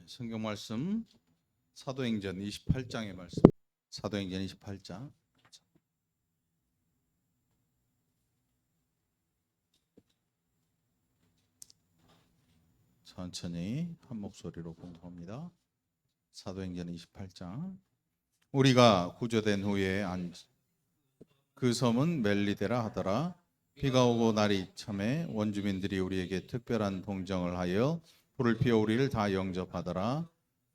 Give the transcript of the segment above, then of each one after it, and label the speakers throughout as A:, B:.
A: 성경 말씀 사도행전 28장의 말씀. 사도행전 28장. 천천히 한 목소리로 공부합니다. 사도행전 28장. 우리가 구조된 후에 그 섬은 멜리데라 하더라. 비가 오고 날이 참에 원주민들이 우리에게 특별한 동정을 하여 불을 피워 우리를 다 영접하더라.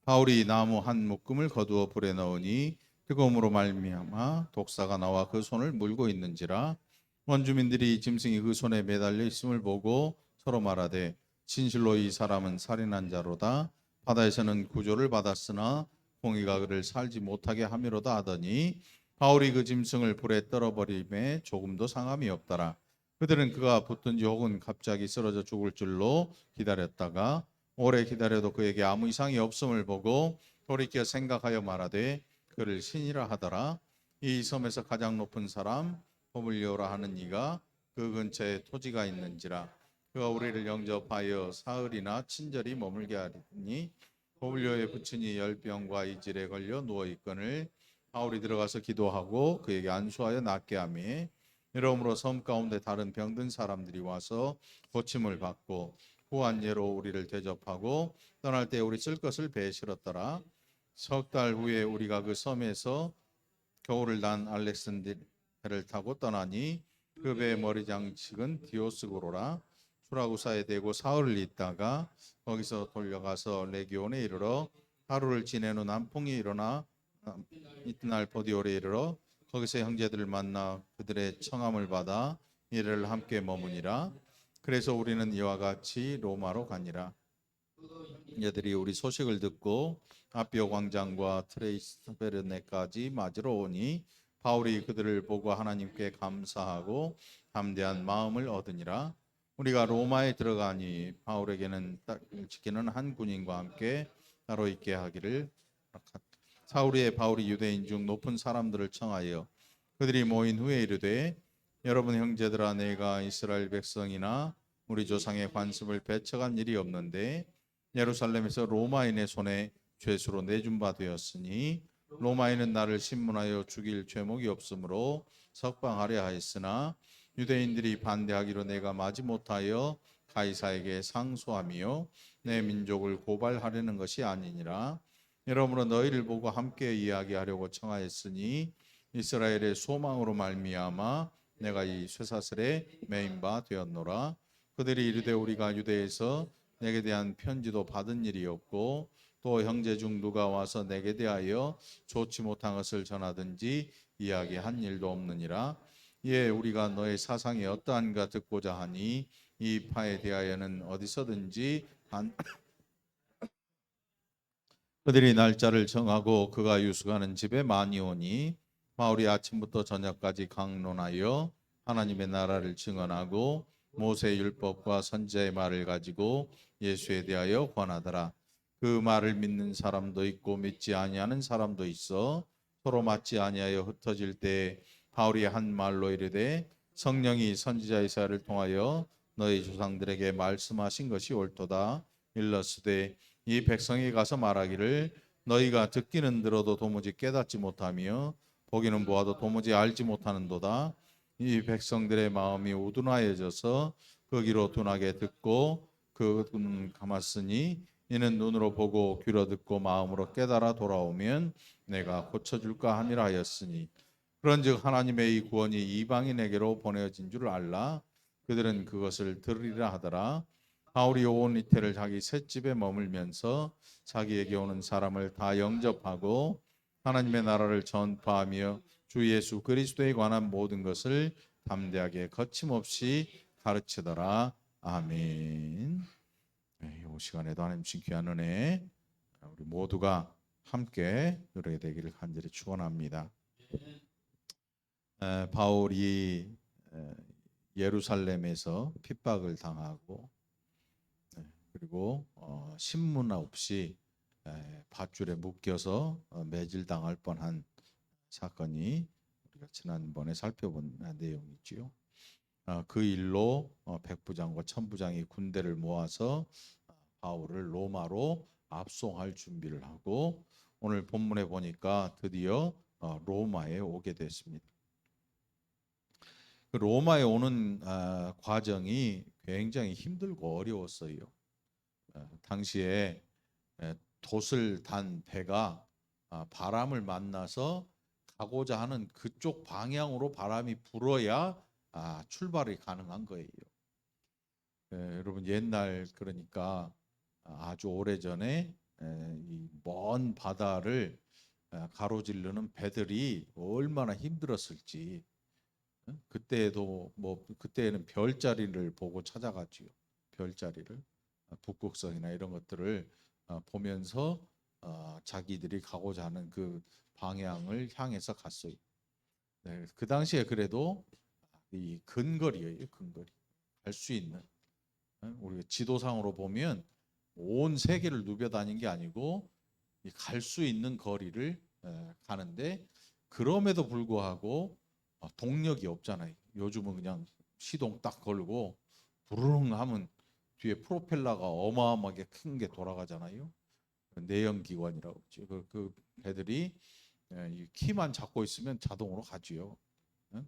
A: 바울이 나무 한 묶음을 거두어 불에 넣으니 뜨거움으로 말미암아 독사가 나와 그 손을 물고 있는지라. 원주민들이 짐승이 그 손에 매달려 있음을 보고 서로 말하되 진실로 이 사람은 살인한 자로다. 바다에서는 구조를 받았으나 공의가 그를 살지 못하게 함이로다 하더니 바울이 그 짐승을 불에 떨어버림에 조금도 상함이 없더라. 그들은 그가 붙든지 혹은 갑자기 쓰러져 죽을 줄로 기다렸다가 오래 기다려도 그에게 아무 이상이 없음을 보고 돌이켜 생각하여 말하되 그를 신이라 하더라. 이 섬에서 가장 높은 사람 포물리오라 하는 이가 그 근처에 토지가 있는지라. 그가 우리를 영접하여 사흘이나 친절히 머물게 하리니 포물리오의 부친이 열병과 이질에 걸려 누워 있거늘 바울이 들어가서 기도하고 그에게 안수하여 낫게 하며 이러므로 섬 가운데 다른 병든 사람들이 와서 고침을 받고 후한 예로 우리를 대접하고 떠날 때 우리 쓸 것을 배에 실었더라. 석 달 후에 우리가 그 섬에서 겨울을 난 알렉산드리아를 타고 떠나니 그 배의 머리 장식은 디오스고로라. 수라구사에 대고 사흘을 있다가 거기서 돌려가서 레기온에 이르러 하루를 지낸 후 남풍이 일어나 이튿날 보디올에 이르러 거기서 형제들을 만나 그들의 청함을 받아 이를 함께 머무니라. 그래서 우리는 이와 같이 로마로 가니라. 얘들이 우리 소식을 듣고 아비오 광장과 트레이스베르네까지 맞으러 오니 바울이 그들을 보고 하나님께 감사하고 담대한 마음을 얻으니라. 우리가 로마에 들어가니 바울에게는 딱을 지키는 한 군인과 함께 따로 있게 하기를 사울의 바울이 유대인 중 높은 사람들을 청하여 그들이 모인 후에 이르되 여러분 형제들아, 내가 이스라엘 백성이나 우리 조상의 관습을 배척한 일이 없는데 예루살렘에서 로마인의 손에 죄수로 내준 바 되었으니 로마인은 나를 신문하여 죽일 죄목이 없으므로 석방하려 하였으나 유대인들이 반대하기로 내가 마지못하여 가이사에게 상소하며 내 민족을 고발하려는 것이 아니니라. 여러므로 너희를 보고 함께 이야기하려고 청하였으니 이스라엘의 소망으로 말미암아 내가 이 쇠사슬에 매인 바 되었노라. 그들이 이르되 우리가 유대에서 내게 대한 편지도 받은 일이 없고 또 형제 중 누가 와서 내게 대하여 좋지 못한 것을 전하든지 이야기한 일도 없느니라. 이에 우리가 너의 사상이 어떠한가 듣고자 하니 이 파에 대하여는 어디서든지 그들이 날짜를 정하고 그가 유숙하는 집에 많이 오니 바울이 아침부터 저녁까지 강론하여 하나님의 나라를 증언하고 모세의 율법과 선지자의 말을 가지고 예수에 대하여 권하더라. 그 말을 믿는 사람도 있고 믿지 아니하는 사람도 있어 서로 맞지 아니하여 흩어질 때 바울이 한 말로 이르되 성령이 선지자 이사야를 통하여 너희 조상들에게 말씀하신 것이 옳도다. 일러스되 이 백성이 가서 말하기를 너희가 듣기는 들어도 도무지 깨닫지 못하며 보기는 보아도 도무지 알지 못하는도다. 이 백성들의 마음이 우둔하여져서 그 귀로 둔하게 듣고 그 눈 감았으니 이는 눈으로 보고 귀로 듣고 마음으로 깨달아 돌아오면 내가 고쳐줄까 함이라 하였으니 그런즉 하나님의 이 구원이 이방인에게로 보내어진 줄 알라. 그들은 그것을 들으리라 하더라. 바울이 온 이태를 자기 셋집에 머물면서 자기에게 오는 사람을 다 영접하고 하나님의 나라를 전파하며 주 예수 그리스도에 관한 모든 것을 담대하게 거침없이 가르치더라. 아멘. 이 시간에도 하나님 주신 귀한 은혜 우리 모두가 함께 누리게 되기를 간절히 축원합니다. 바울이 예루살렘에서 핍박을 당하고 그리고 신문 없이 밧줄에 묶여서 매질당할 뻔한 사건이 우리가 지난번에 살펴본 내용이지요. 그 일로 백부장과 천부장이 군대를 모아서 바울을 로마로 압송할 준비를 하고 오늘 본문에 보니까 드디어 로마에 오게 됐습니다. 그 로마에 오는 과정이 굉장히 힘들고 어려웠어요. 당시에 돛을 단 배가 바람을 만나서 가고자 하는 그쪽 방향으로 바람이 불어야 출발이 가능한 거예요. 여러분 옛날 그러니까 아주 오래전에 이 먼 바다를 가로지르는 배들이 얼마나 힘들었을지 그때에도 그때는 별자리를 보고 찾아갔지요. 별자리를 북극성이나 이런 것들을 보면서 자기들이 가고자 하는 그 방향을 향해서 갔어요. 네, 그 당시에 그래도 이 근거리예요, 근거리. 갈 수 있는. 우리가 지도상으로 보면 온 세계를 누벼 다닌 게 아니고 갈 수 있는 거리를 가는데 그럼에도 불구하고 동력이 없잖아요. 요즘은 그냥 시동 딱 걸고 부르릉 하면 뒤에 프로펠러가 어마어마하게 큰 게 돌아가잖아요. 내연기관이라고 그러죠. 그 배들이 이 키만 잡고 있으면 자동으로 가지요.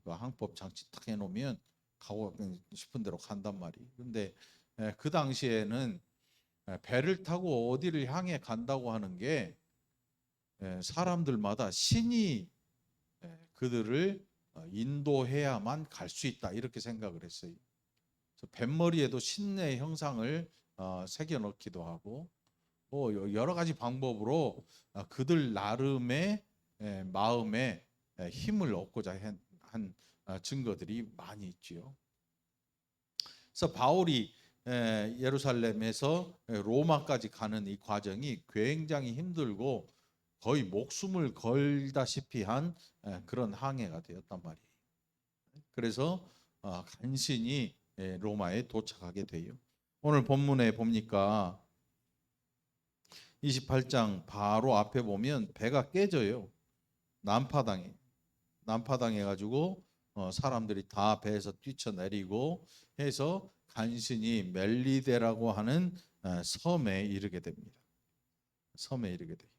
A: 그 항법 장치 딱 해놓으면 가고 싶은 대로 간단 말이에요. 근데 그 당시에는 배를 타고 어디를 향해 간다고 하는 게 사람들마다 신이 그들을 인도해야만 갈 수 있다 이렇게 생각을 했어요. 그래서 뱃머리에도 신의 형상을 새겨 넣기도 하고 여러 가지 방법으로 그들 나름의 마음에 힘을 얻고자 한 증거들이 많이 있지요. 그래서 바울이 예루살렘에서 로마까지 가는 이 과정이 굉장히 힘들고 거의 목숨을 걸다시피 한 그런 항해가 되었단 말이에요. 그래서 간신히 로마에 도착하게 돼요. 오늘 본문에 보니까 28장 바로 앞에 보면 배가 깨져요. 난파당해 가지고 사람들이 다 배에서 뛰쳐내리고 해서 간신히 멜리데라고 하는 섬에 이르게 됩니다. 섬에 이르게 돼요.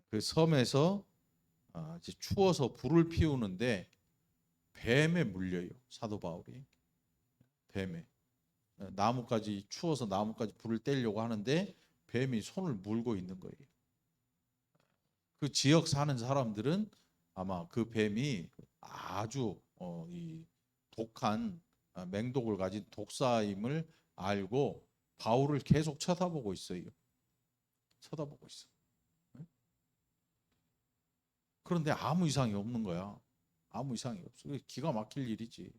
A: 그 섬에서 이제 추워서 불을 피우는데 뱀에 물려요. 사도 바울이 뱀에 나무까지 추워서 나무까지 불을 떼려고 하는데 뱀이 손을 물고 있는 거예요. 그 지역 사는 사람들은 아마 그 뱀이 아주 이 독한 맹독을 가진 독사임을 알고 바울을 계속 쳐다보고 있어요. 쳐다보고 있어. 그런데 아무 이상이 없는 거야. 아무 이상이 없어. 기가 막힐 일이지.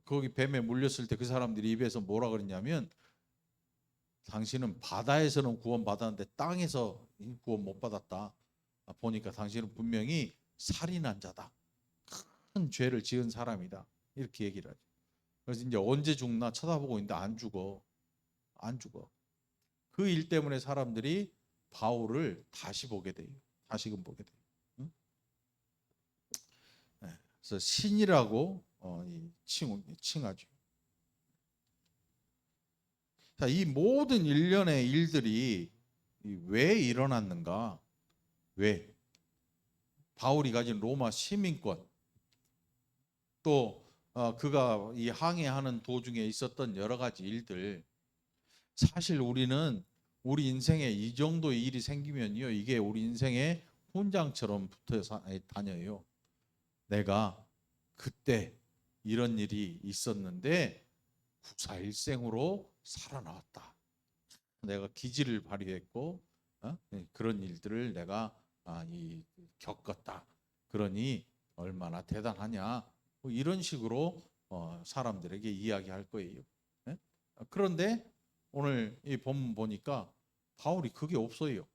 A: 거기 뱀에 물렸을 때 그 사람들이 입에서 뭐라 그랬냐면 당신은 바다에서는 구원받았는데 땅에서 구원 못 받았다. 보니까 당신은 분명히 살인한 자다. 큰 죄를 지은 사람이다. 이렇게 얘기를 하죠. 그래서 이제 언제 죽나 쳐다보고 있는데 안 죽어. 안 죽어. 그 일 때문에 사람들이 바울을 다시 보게 돼요. 다시금 보게 돼요. 응? 네. 그래서 신이라고 칭하죠. 자, 이 모든 일련의 일들이 왜 일어났는가? 왜? 바울이 가진 로마 시민권, 또 그가 이 항해하는 도중에 있었던 여러 가지 일들. 사실 우리는 우리 인생에 이 정도의 일이 생기면요, 이게 우리 인생의 훈장처럼 붙어 다녀요. 내가 그때 이런 일이 있었는데 구사일생으로 살아나왔다. 내가 기지를 발휘했고 그런 일들을 내가 겪었다. 그러니 얼마나 대단하냐. 뭐 이런 식으로 사람들에게 이야기할 거예요. 예? 그런데 오늘 이 본문 보니까 바울이 그게 없어요.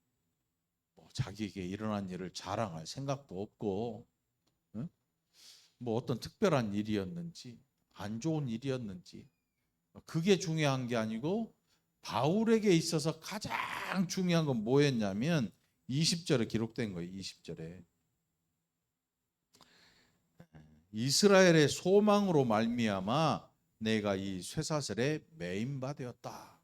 A: 뭐 자기에게 일어난 일을 자랑할 생각도 없고, 뭐 어떤 특별한 일이었는지, 안 좋은 일이었는지, 그게 중요한 게 아니고 바울에게 있어서 가장 중요한 건 뭐였냐면 20절에 기록된 거예요. 20절에 이스라엘의 소망으로 말미암아 내가 이 쇠사슬에 매인 바 되었다.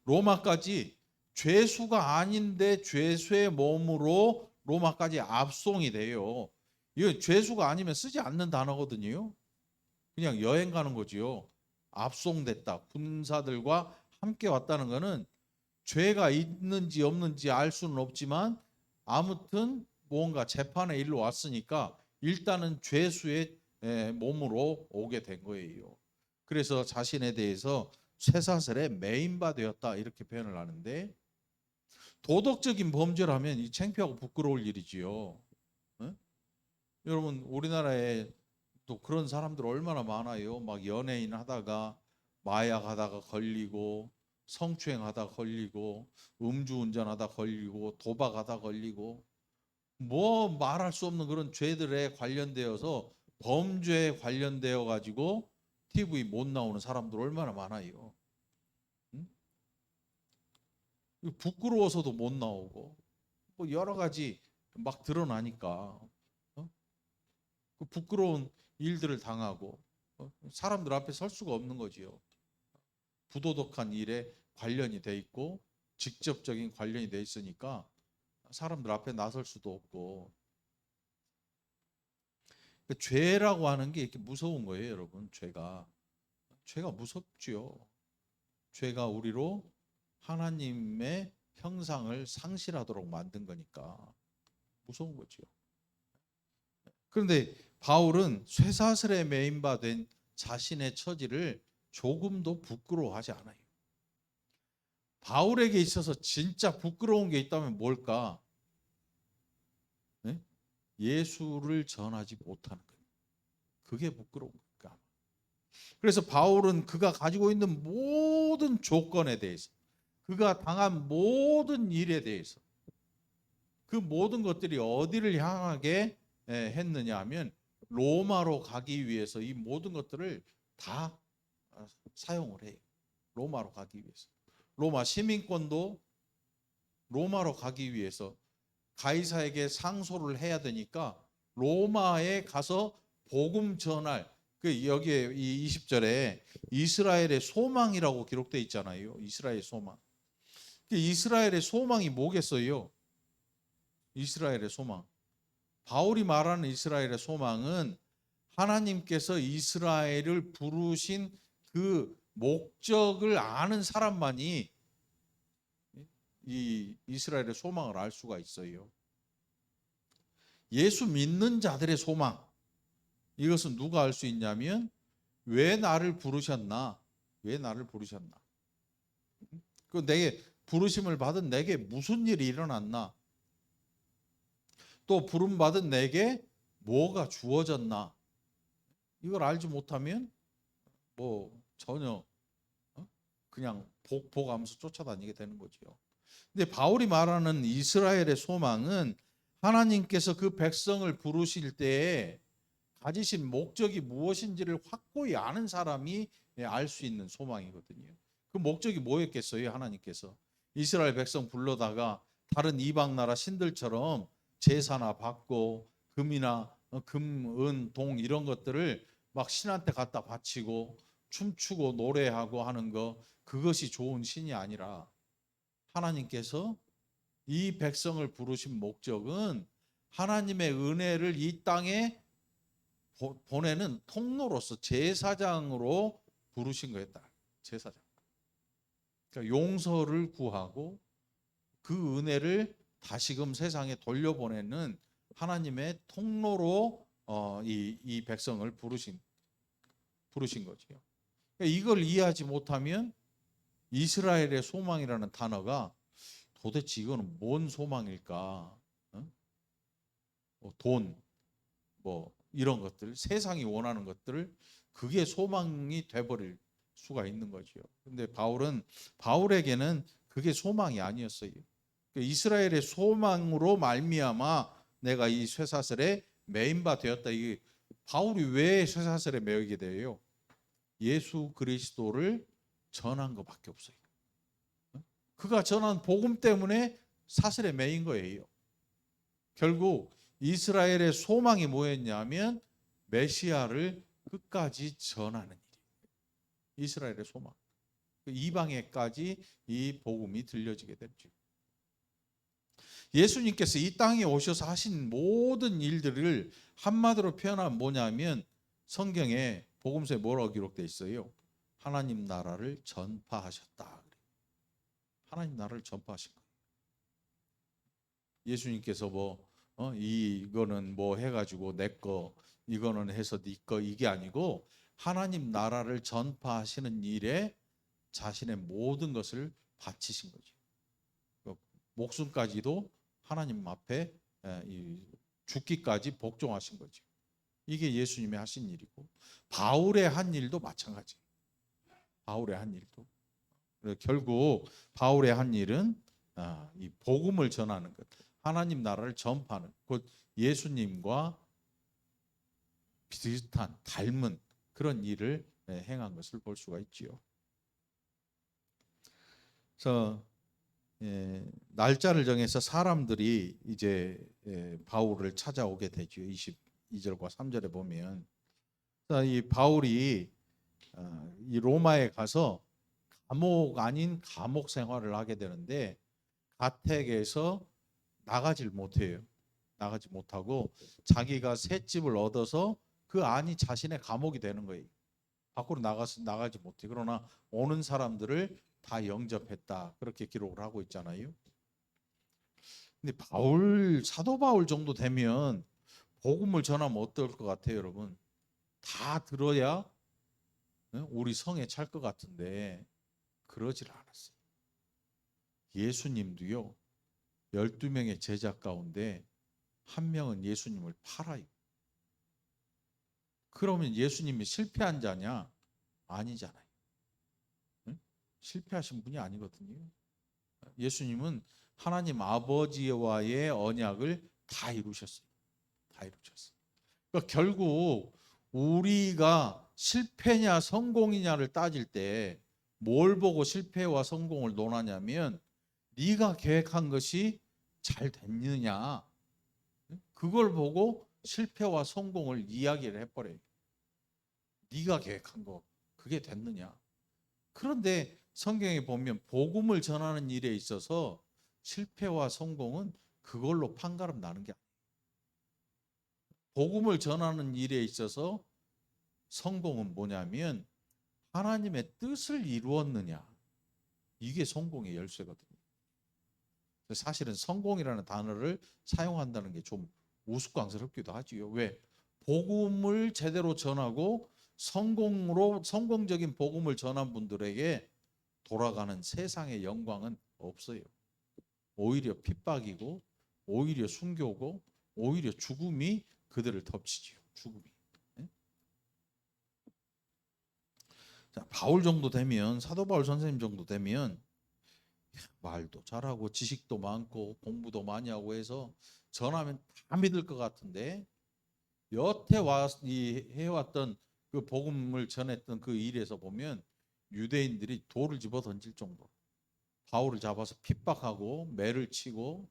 A: 로마까지 죄수가 아닌데 죄수의 몸으로 로마까지 압송이 돼요. 이거 죄수가 아니면 쓰지 않는 단어거든요. 그냥 여행 가는 거지요. 압송됐다. 군사들과 함께 왔다는 것은 죄가 있는지 없는지 알 수는 없지만 아무튼 뭔가 재판에 일로 왔으니까 일단은 죄수의 몸으로 오게 된 거예요. 그래서 자신에 대해서 쇠사슬에 매인바 되었다 이렇게 표현을 하는데, 도덕적인 범죄라면 이 창피하고 부끄러울 일이지요. 예? 여러분 우리나라에 또 그런 사람들 얼마나 많아요. 막 연예인 하다가 마약 하다가 걸리고, 성추행 하다 걸리고, 음주운전 하다 걸리고, 도박하다 걸리고, 뭐 말할 수 없는 그런 죄들에 관련되어서 범죄에 관련되어 가지고 TV 못 나오는 사람들 얼마나 많아요. 응? 부끄러워서도 못 나오고 뭐 여러 가지 막 드러나니까 그 부끄러운 일들을 당하고 사람들 앞에 설 수가 없는 거지요. 부도덕한 일에 관련이 돼 있고 직접적인 관련이 돼 있으니까 사람들 앞에 나설 수도 없고. 그러니까 죄라고 하는 게 이렇게 무서운 거예요, 여러분. 죄가 무섭지요. 죄가 우리로 하나님의 형상을 상실하도록 만든 거니까 무서운 거지요. 그런데 바울은 쇠사슬에 매인바 된 자신의 처지를 조금도 부끄러워하지 않아요. 바울에게 있어서 진짜 부끄러운 게 있다면 뭘까? 네? 예수를 전하지 못하는 거예요. 그게 부끄러운 거니까. 그래서 바울은 그가 가지고 있는 모든 조건에 대해서, 그가 당한 모든 일에 대해서, 그 모든 것들이 어디를 향하게 했느냐 하면 로마로 가기 위해서 이 모든 것들을 다 사용을 해요. 로마로 가기 위해서. 로마 시민권도 로마로 가기 위해서 가이사에게 상소를 해야 되니까 로마에 가서 복음 전할, 그 여기에 이 20절에 이스라엘의 소망이라고 기록되어 있잖아요. 이스라엘의 소망. 이스라엘의 소망이 뭐겠어요? 이스라엘의 소망. 바울이 말하는 이스라엘의 소망은 하나님께서 이스라엘을 부르신 그 목적을 아는 사람만이 이 이스라엘의 소망을 알 수가 있어요. 예수 믿는 자들의 소망. 이것은 누가 알 수 있냐면, 왜 나를 부르셨나? 왜 나를 부르셨나? 그 내게 부르심을 받은 내게 무슨 일이 일어났나? 또 부름 받은 내게 뭐가 주어졌나? 이걸 알지 못하면 뭐 전혀 그냥 복하면서 쫓아다니게 되는 거죠. 근데 바울이 말하는 이스라엘의 소망은 하나님께서 그 백성을 부르실 때에 가지신 목적이 무엇인지를 확고히 아는 사람이 알 수 있는 소망이거든요. 그 목적이 뭐였겠어요? 하나님께서 이스라엘 백성 불러다가 다른 이방 나라 신들처럼 제사나 받고 금이나 금, 은, 동 이런 것들을 막 신한테 갖다 바치고 춤추고 노래하고 하는 거, 그것이 좋은 신이 아니라 하나님께서 이 백성을 부르신 목적은 하나님의 은혜를 이 땅에 보내는 통로로서 제사장으로 부르신 거였다. 제사장. 그러니까 용서를 구하고 그 은혜를 다시금 세상에 돌려보내는 하나님의 통로로 이 백성을 부르신 거지요. 그러니까 이걸 이해하지 못하면 이스라엘의 소망이라는 단어가 도대체 이거는 뭔 소망일까? 돈, 뭐 이런 것들, 세상이 원하는 것들을 그게 소망이 돼버릴 수가 있는 거죠. 근데 바울에게는 그게 소망이 아니었어요. 이스라엘의 소망으로 말미암아 내가 이 쇠사슬에 매인바 되었다. 이게 바울이 왜 쇠사슬에 매이게 돼요? 예수 그리스도를 전한 것밖에 없어요. 그가 전한 복음 때문에 사슬에 매인 거예요. 결국 이스라엘의 소망이 뭐였냐면 메시아를 끝까지 전하는 일이에요. 이스라엘의 소망. 이방에까지 이 복음이 들려지게 됐죠. 예수님께서 이 땅에 오셔서 하신 모든 일들을 한마디로 표현하면 뭐냐면 성경에 복음서에 뭐라고 기록되어 있어요? 하나님 나라를 전파하셨다. 하나님 나라를 전파하신 거예요. 예수님께서 이거는 뭐 해가지고 내 거, 이거는 해서 네 거, 이게 아니고 하나님 나라를 전파하시는 일에 자신의 모든 것을 바치신 거죠. 목숨까지도 하나님 앞에 죽기까지 복종하신 거죠. 이게 예수님이 하신 일이고, 바울의 한 일도 마찬가지예요. 바울의 한 일도. 결국 바울의 한 일은 이 복음을 전하는 것, 하나님 나라를 전파하는, 곧 예수님과 비슷한 닮은 그런 일을 행한 것을 볼 수가 있지요. 그래서 날짜를 정해서 사람들이 이제 바울을 찾아오게 되죠. 22절과 3절에 보면 이 바울이 이 로마에 가서 감옥 아닌 감옥 생활을 하게 되는데 가택에서 나가질 못해요. 나가지 못하고 자기가 새 집을 얻어서 그 안이 자신의 감옥이 되는 거예요. 밖으로 나가지 못해. 그러나 오는 사람들을 다 영접했다. 그렇게 기록을 하고 있잖아요. 근데 사도 바울 정도 되면 복음을 전하면 어떨 것 같아요, 여러분? 다 들어야 우리 성에 찰 것 같은데 그러질 않았어요. 예수님도요, 12명의 제자 가운데 한 명은 예수님을 팔아요. 그러면 예수님이 실패한 자냐? 아니잖아요. 실패하신 분이 아니거든요. 예수님은 하나님 아버지와의 언약을 다 이루셨어요. 다 이루셨어요. 그러니까 결국 우리가 실패냐 성공이냐를 따질 때 뭘 보고 실패와 성공을 논하냐면 네가 계획한 것이 잘 됐느냐, 그걸 보고 실패와 성공을 이야기를 해버려요. 네가 계획한 거 그게 됐느냐. 그런데 성경에 보면 복음을 전하는 일에 있어서 실패와 성공은 그걸로 판가름 나는 게 아니에요. 복음을 전하는 일에 있어서 성공은 뭐냐면 하나님의 뜻을 이루었느냐, 이게 성공의 열쇠거든요. 사실은 성공이라는 단어를 사용한다는 게 좀 우스꽝스럽기도 하지요. 왜? 복음을 제대로 전하고 성공적인 복음을 전한 분들에게 돌아가는 세상의 영광은 없어요. 오히려 핍박이고, 오히려 순교고, 오히려 죽음이 그들을 덮치지요. 죽음이. 자, 바울 정도 되면, 사도 바울 선생님 정도 되면 말도 잘하고 지식도 많고 공부도 많이 하고 해서 전하면 다 믿을 것 같은데 여태 해왔던 그 복음을 전했던 그 일에서 보면 유대인들이 돌을 집어 던질 정도로 바울을 잡아서 핍박하고 매를 치고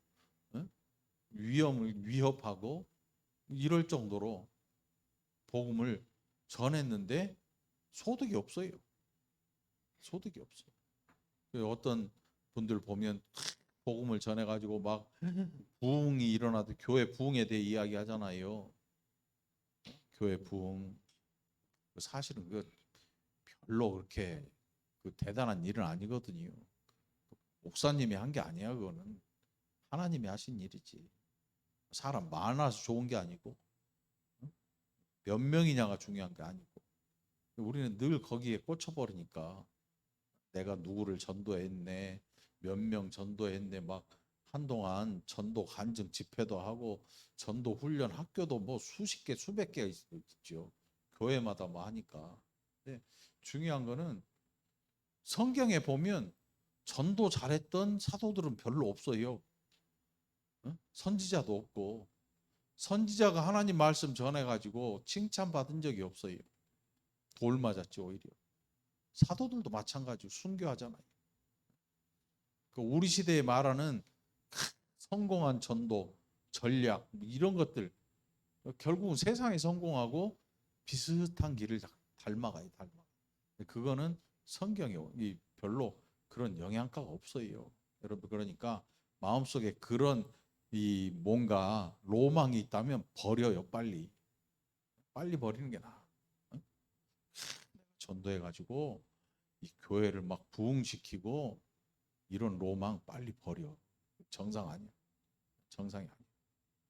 A: 위협하고 이럴 정도로 복음을 전했는데 소득이 없어요. 소득이 없어요. 어떤 분들 보면 복음을 전해가지고 막 부흥이 일어나도 교회 부흥에 대해 이야기하잖아요. 교회 부흥. 사실은 그 별로 그렇게 대단한 일은 아니거든요. 목사님이 한 게 아니야. 그거는 하나님이 하신 일이지. 사람 많아서 좋은 게 아니고 몇 명이냐가 중요한 게 아니고 우리는 늘 거기에 꽂혀버리니까 내가 누구를 전도했네, 몇 명 전도했네, 막 한동안 전도 간증 집회도 하고 전도 훈련 학교도 뭐 수십 개 수백 개가 있죠. 교회마다 뭐 하니까. 근데 중요한 거는 성경에 보면 전도 잘했던 사도들은 별로 없어요. 선지자도 없고 선지자가 하나님 말씀 전해가지고 칭찬받은 적이 없어요. 돌 맞았죠 오히려. 사도들도 마찬가지로 순교하잖아요. 우리 시대에 말하는 성공한 전도, 전략 이런 것들 결국은 세상에 비슷한 길을 닮아가요. 그거는 성경에 이 별로 그런 영양가가 없어요. 여러분, 그러니까 마음속에 그런 이 뭔가 로망이 있다면 버려요. 빨리 버리는 게 나아. 응? 전도해가지고 이 교회를 막 부흥시키고 이런 로망 빨리 버려. 정상 아니야. 정상이 아니야.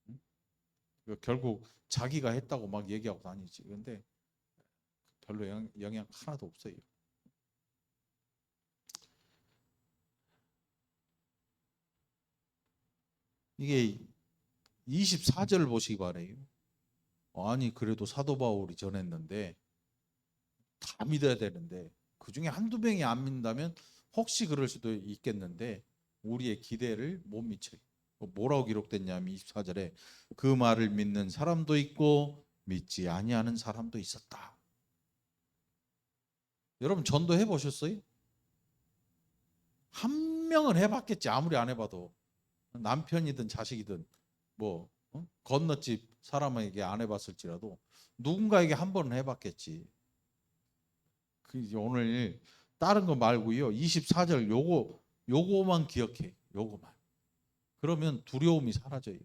A: 응? 결국 자기가 했다고 막 얘기하고 다니지. 근데 별로 영향 하나도 없어요. 이게 24절을 보시기 바래요. 아니 그래도 사도 바울이 전했는데 다 믿어야 되는데 그 중에 한두 명이 안 믿는다면 혹시 그럴 수도 있겠는데 우리의 기대를 못 미쳐요. 뭐라고 기록됐냐면 24절에 그 말을 믿는 사람도 있고 믿지 아니하는 사람도 있었다. 여러분 전도해 보셨어요? 한 명은 해봤겠지. 아무리 안 해봐도 남편이든 자식이든 뭐 건너집 사람에게 안 해봤을지라도 누군가에게 한 번은 해봤겠지. 오늘 다른 거 말고요. 24절 요거만 기억해. 요거만. 그러면 두려움이 사라져요.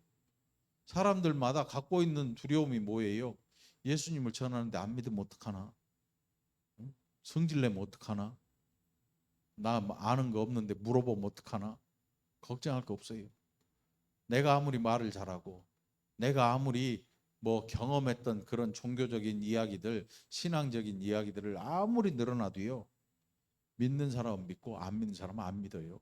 A: 사람들마다 갖고 있는 두려움이 뭐예요? 예수님을 전하는데 안 믿으면 어떡하나? 성질내면 어떡하나? 나 아는 거 없는데 물어보면 어떡하나? 걱정할 거 없어요. 내가 아무리 말을 잘하고 내가 아무리 뭐 경험했던 그런 종교적인 이야기들, 신앙적인 이야기들을 아무리 늘어놔도요. 믿는 사람은 믿고 안 믿는 사람은 안 믿어요.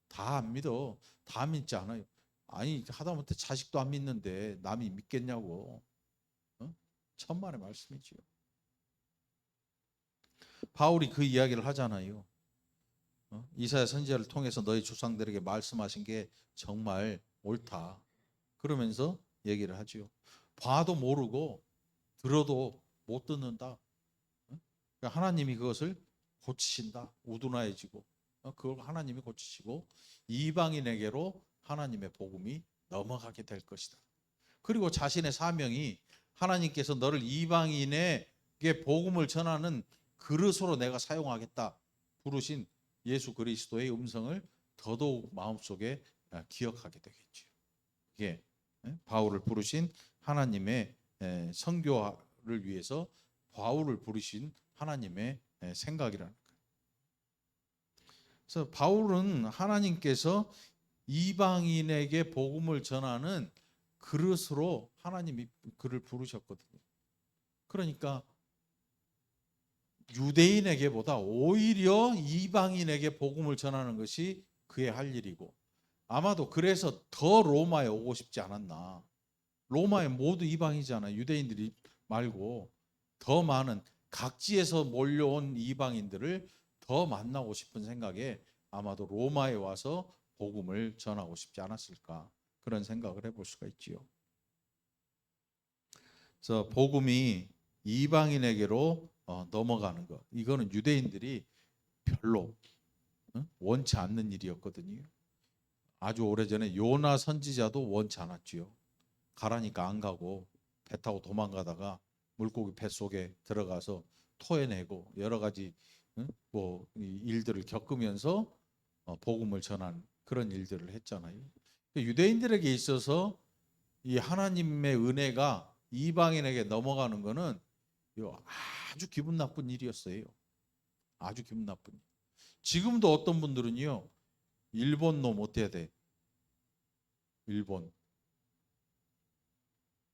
A: 다 안 믿어. 다 믿지 않아요. 아니 하다못해 자식도 안 믿는데 남이 믿겠냐고. 어? 천만의 말씀이지요. 바울이 그 이야기를 하잖아요. 이사야 선지자를 통해서 너희 조상들에게 말씀하신 게 정말 옳다. 그러면서 얘기를 하지요. 봐도 모르고 들어도 못 듣는다. 그러니까 하나님이 그것을 고치신다. 우둔하여지고 그걸 하나님이 고치시고 이방인에게로 하나님의 복음이 넘어가게 될 것이다. 그리고 자신의 사명이 하나님께서 너를 이방인에게 복음을 전하는 그릇으로 내가 사용하겠다 부르신 예수 그리스도의 음성을 더더욱 마음속에 기억하게 되겠죠. 이게 바울을 부르신 하나님의 선교를 위해서 바울을 부르신 하나님의 생각이라는 거예요. 그래서 바울은 하나님께서 이방인에게 복음을 전하는 그릇으로 하나님이 그를 부르셨거든요. 그러니까 유대인에게보다 오히려 이방인에게 복음을 전하는 것이 그의 할 일이고 아마도 그래서 더 로마에 오고 싶지 않았나. 로마에 모두 이방이잖아요. 유대인들이 말고 더 많은 각지에서 몰려온 이방인들을 더 만나고 싶은 생각에 아마도 로마에 와서 복음을 전하고 싶지 않았을까 그런 생각을 해볼 수가 있지요. 그래서 복음이 이방인에게로 넘어가는 것 이거는 유대인들이 별로 원치 않는 일이었거든요. 아주 오래전에 요나 선지자도 원치 않았지요. 가라니까 안 가고 배 타고 도망가다가 물고기 뱃속에 들어가서 토해내고 여러 가지 뭐 일들을 겪으면서 복음을 전한 그런 일들을 했잖아요. 유대인들에게 있어서 이 하나님의 은혜가 이방인에게 넘어가는 것은 아주 기분 나쁜 일이었어요. 아주 기분 나쁜 일. 지금도 어떤 분들은요. 일본 놈 어때야 돼? 일본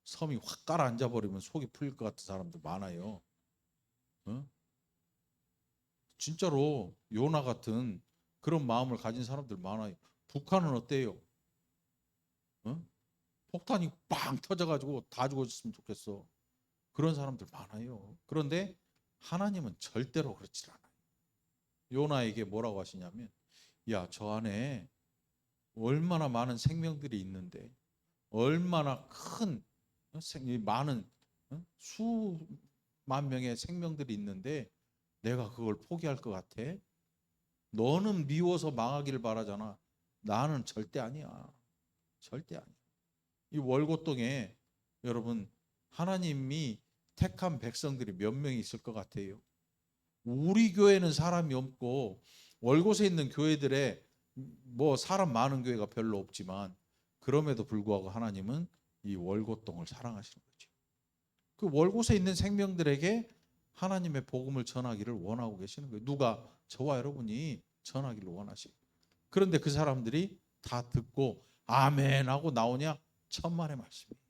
A: 섬이 확 가라앉아 버리면 속이 풀릴 것 같은 사람들 많아요. 어? 진짜로 요나 같은 그런 마음을 가진 사람들 많아요. 북한은 어때요? 어? 폭탄이 빵 터져가지고 다 죽었으면 좋겠어. 그런 사람들 많아요. 그런데 하나님은 절대로 그렇지 않아요. 요나에게 뭐라고 하시냐면, 야, 저 안에 얼마나 많은 생명들이 있는데, 얼마나 큰 많은 수만 명의 생명들이 있는데, 내가 그걸 포기할 것 같아? 너는 미워서 망하기를 바라잖아. 나는 절대 아니야. 절대 아니야. 이 월고동에 여러분 하나님이 택한 백성들이 몇 명이 있을 것 같아요? 우리 교회는 사람이 없고 월곶에 있는 교회들에 뭐 사람 많은 교회가 별로 없지만 그럼에도 불구하고 하나님은 이 월곶동을 사랑하시는 거죠. 그 월곶에 있는 생명들에게 하나님의 복음을 전하기를 원하고 계시는 거예요. 누가? 저와 여러분이 전하기를 원하시고. 그런데 그 사람들이 다 듣고 아멘 하고 나오냐? 천만의 말씀이에요.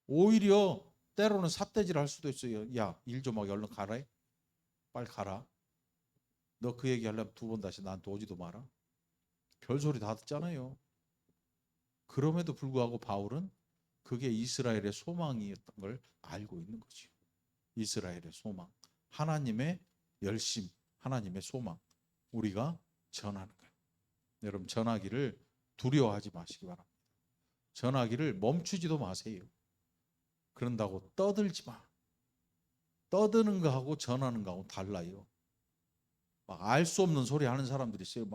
A: 오히려 때로는 삿대질 할 수도 있어요. 야, 일 좀 하게 얼른 가라. 빨리 가라. 너 그 얘기 하려면 두 번 다시 나한테 오지도 마라. 별소리 다 듣잖아요. 그럼에도 불구하고 바울은 그게 이스라엘의 소망이었던 걸 알고 있는 거죠. 이스라엘의 소망, 하나님의 열심, 하나님의 소망, 우리가 전하는 거예요. 여러분, 전하기를 두려워하지 마시기 바랍니다. 전하기를 멈추지도 마세요. 그런다고 떠들지 마. 떠드는 거하고 전하는 거하고 달라요. 막 알 수 없는 소리 하는 사람들이 있어요.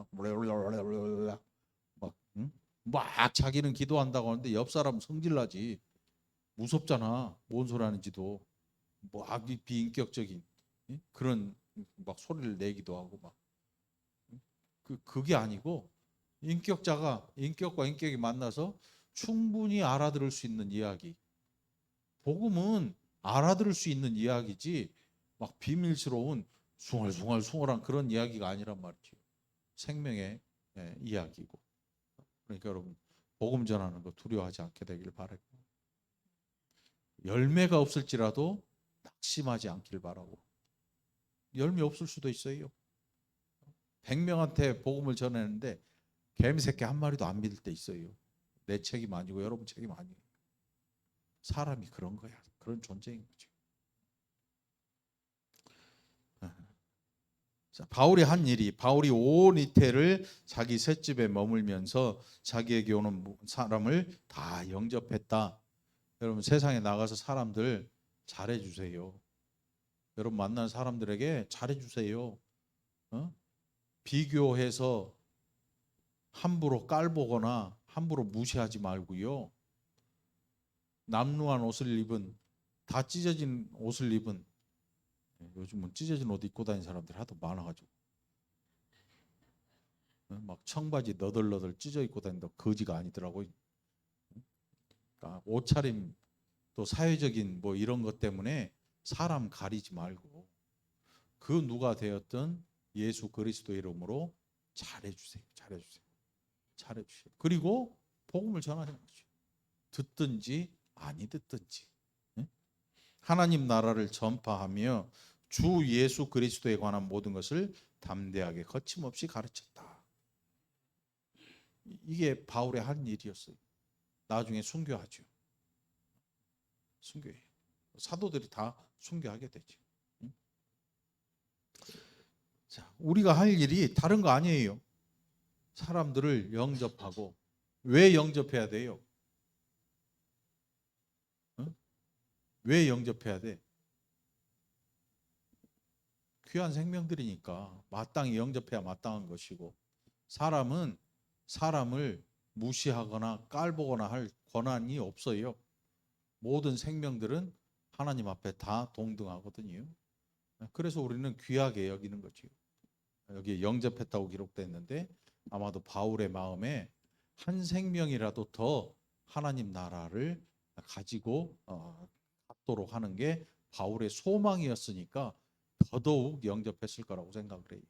A: 막 자기는 기도한다고 하는데 옆 사람 성질나지. 무섭잖아. 뭔 소리 하는지도. 뭐 비인격적인 그런 막 소리를 내기도 하고 막 그게 아니고 인격과 인격이 만나서 충분히 알아들을 수 있는 이야기. 복음은 알아들을 수 있는 이야기지 막 비밀스러운 숭얼숭얼한 그런 이야기가 아니란 말이죠. 생명의 이야기고. 그러니까 여러분 복음 전하는 거 두려워하지 않게 되길 바라고. 열매가 없을지라도 낙심하지 않길 바라고. 열매 없을 수도 있어요. 100명한테 복음을 전했는데 개미새끼 한 마리도 안 믿을 때 있어요. 내 책임 아니고 여러분 책임 아니에요. 사람이 그런 거야. 그런 존재인 거죠. 자, 바울이 한 일이, 바울이 온 이태를 자기 셋집에 머물면서 자기에게 오는 사람을 다 영접했다. 여러분 세상에 나가서 사람들 잘해주세요. 여러분 만나는 사람들에게 잘해주세요. 비교해서 함부로 깔보거나 함부로 무시하지 말고요. 남루한 옷을 입은, 다 찢어진 옷을 입은, 요즘은 찢어진 옷 입고 다니는 사람들이 하도 많아가지고 막 청바지 너덜너덜 찢어 입고 다닌다 거지가 아니더라고요. 그러니까 옷차림 또 사회적인 뭐 이런 것 때문에 사람 가리지 말고 그 누가 되었든 예수 그리스도 이름으로 잘해주세요. 잘해주세요. 잘해주세요. 그리고 복음을 전하는 거죠. 듣든지 아니 듣든지. 하나님 나라를 전파하며 주 예수 그리스도에 관한 모든 것을 담대하게 거침없이 가르쳤다. 이게 바울의 한 일이었어요. 나중에 순교하죠. 순교해요. 사도들이 다 순교하게 되죠. 자, 우리가 할 일이 다른 거 아니에요. 사람들을 영접하고. 왜 영접해야 돼요? 왜 영접해야 돼? 귀한 생명들이니까 마땅히 영접해야 마땅한 것이고, 사람은 사람을 무시하거나 깔보거나 할 권한이 없어요. 모든 생명들은 하나님 앞에 다 동등하거든요. 그래서 우리는 귀하게 여기는 거죠. 여기 영접했다고 기록됐는데 아마도 바울의 마음에 한 생명이라도 더 하나님 나라를 가지고 갖도록 하는 게 바울의 소망이었으니까 더더욱 영접했을 거라고 생각을 해요.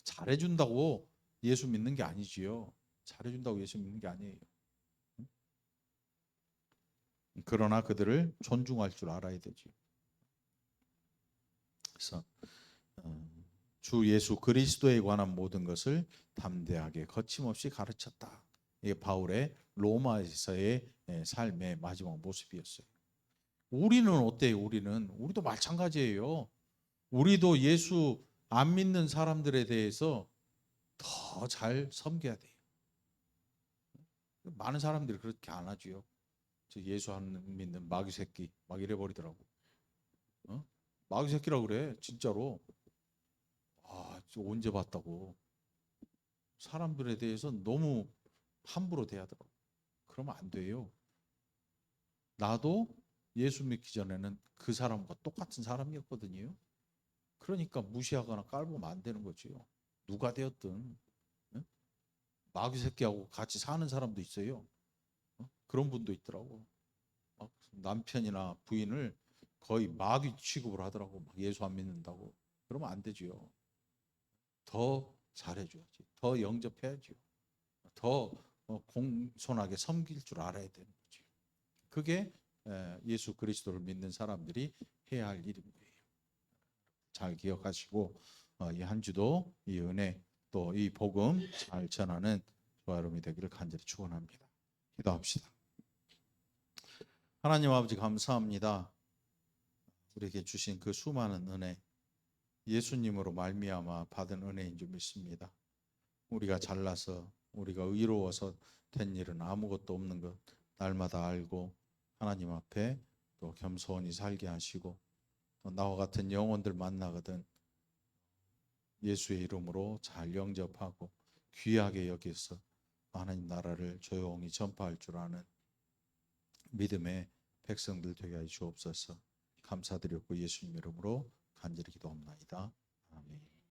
A: 잘해준다고 예수 믿는 게 아니지요. 잘해준다고 예수 믿는 게 아니에요. 그러나 그들을 존중할 줄 알아야 되지. 그래서 주 예수 그리스도에 관한 모든 것을 담대하게 거침없이 가르쳤다. 이게 바울의 로마에서의 삶의 마지막 모습이었어요. 우리는 어때요? 우리도 마찬가지예요. 우리도 예수 안 믿는 사람들에 대해서 더 잘 섬겨야 돼요. 많은 사람들이 그렇게 안 하지요. 저 예수 안 믿는 마귀 새끼 막 이래 버리더라고. 마귀 새끼라고 그래 진짜로. 언제 봤다고. 사람들에 대해서 너무 함부로 대하더라고. 그러면 안 돼요. 나도 예수 믿기 전에는 그 사람과 똑같은 사람이었거든요. 그러니까 무시하거나 깔보면 안 되는 거지요. 누가 되었든. 예? 마귀 새끼하고 같이 사는 사람도 있어요. 그런 분도 있더라고. 막 남편이나 부인을 거의 마귀 취급을 하더라고. 막 예수 안 믿는다고. 그러면 안 되지요. 더 잘해줘야지. 더 영접해야지요. 더 공손하게 섬길 줄 알아야 되는 거죠. 그게 예수 그리스도를 믿는 사람들이 해야 할 일인 거예요. 잘 기억하시고 이 한 주도 이 은혜 또 이 복음 잘 전하는 저와 여러분이 되기를 간절히 축원합니다. 기도합시다. 하나님 아버지 감사합니다. 우리에게 주신 그 수많은 은혜, 예수님으로 말미암아 받은 은혜인 줄 믿습니다. 우리가 잘나서 우리가 의로워서 된 일은 아무것도 없는 것 날마다 알고 하나님 앞에 또 겸손히 살게 하시고 또 나와 같은 영혼들 만나거든 예수의 이름으로 잘 영접하고 귀하게 여기서 하나님 나라를 조용히 전파할 줄 아는 믿음의 백성들 되게 하여 주옵소서. 감사드렸고 예수님 이름으로 간절히 기도합나이다. 아멘.